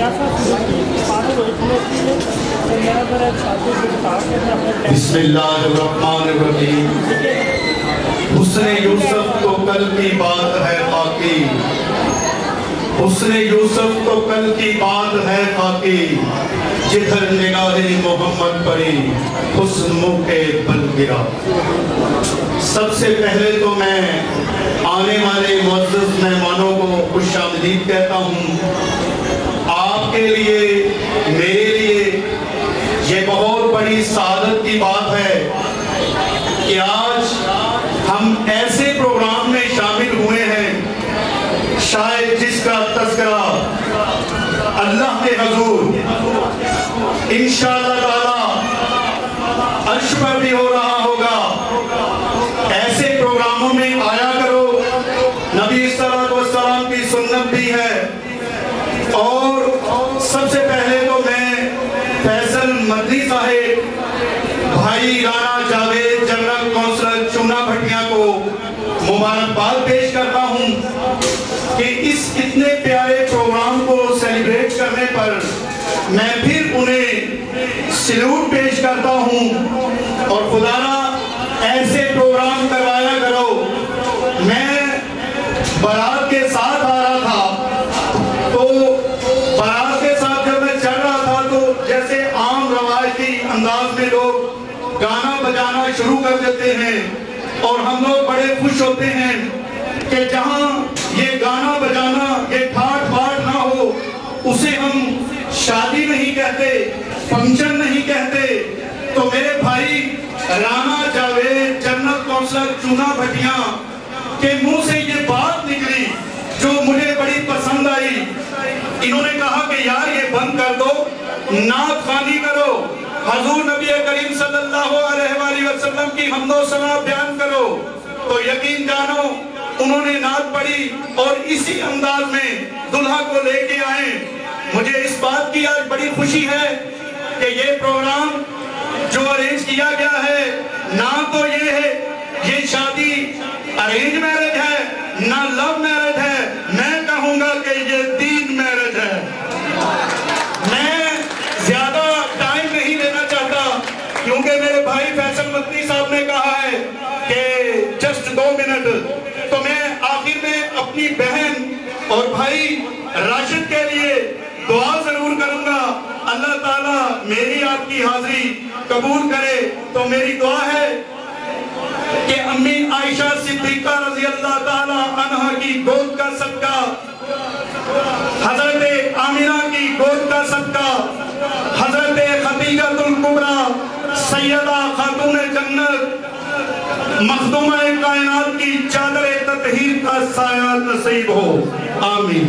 بسم اللہ الرحمن الرحیم۔ حسن یوسف تو کل کی بات ہے باقی، حسن یوسف تو کل کی بات ہے باقی، جدھر نگاہ محمد پڑی حسن منہ کے بل گرا۔ سب سے پہلے تو میں آنے والے معزز مہمانوں کو خوش آمدید کہتا ہوں۔ آپ کے لیے، میرے لیے یہ بہت بڑی سعادت کی بات ہے کہ آج ہم ایسے پروگرام میں شامل ہوئے ہیں شاید جس کا تذکرہ اللہ کے حضور انشاءاللہ تعالی عرش پر بھی ہو رہا ہوگا۔ ایسے پروگراموں میں آیا کرو، نبی صلی اللہ علیہ وسلم کی سنت بھی ہے۔ اور سب سے پہلے تو میں فیصل مدنی صاحب، بھائی رانا جاوید، جنرل کونسلر چونا بھٹیاں کو مبارکباد پیش کرتا ہوں کہ اس اتنے پیارے پروگرام کو سیلیبریٹ کرنے پر میں پھر انہیں سلوٹ پیش کرتا ہوں۔ اور خدا را ایسے پروگرام کروایا کرو۔ میں بارات کے ساتھ آ رہا تھا تو بارات کے ساتھ جب میں چل رہا تھا تو جیسے عام روایتی انداز میں لوگ گانا بجانا شروع کر دیتے ہیں اور ہم لوگ بڑے خوش ہوتے ہیں کہ جہاں یہ گانا بجانا، یہ ٹھاٹ باٹ نہ ہو، اسے ہم شادی نہیں کہتے، فنکشن نہیں کہتے۔ تو میرے بھائی رانا جاوید، جنرل کونسلر چونا بھٹیاں کے منہ سے یہ بات نکلی جو مجھے بڑی پسند آئی۔ انہوں نے کہا کہ یار یہ بند کر دو، نعت خوانی کرو، حضور نبی کریم صلی اللہ علیہ وآلہ وسلم کی حمد و ثنا بیان کرو۔ تو یقین جانو انہوں نے نعت پڑھی اور اسی انداز میں دلہا کو لے کے آئے۔ مجھے اس بات کی آج بڑی خوشی ہے کہ یہ پروگرام جو ارینج کیا گیا ہے، نہ تو یہ ہے یہ شادی ارینج میرج ہے، نہ لو میرج ہے، میں کہوں گا کہ یہ دین میرج ہے۔ میں زیادہ ٹائم نہیں لینا چاہتا کیونکہ میرے بھائی فیصل مدنی صاحب نے کہا ہے کہ جسٹ 2 منٹ، تو میں آخر میں اپنی بہن اور بھائی راشد کے لیے دعا ضرور کروں گا۔ اللہ تعالیٰ میری آپ کی حاضری قبول کرے۔ تو میری دعا ہے کہ امی عائشہ صدیقہ رضی اللہ تعالیٰ عنہ کی گود کا صدقہ، حضرت آمینہ کی گود کا صدقہ، حضرت خدیجہ الکبریٰ سیدہ خاتون جنت مخدومہ کائنات کی چادر تطہیر کا سایہ نصیب ہو، آمین۔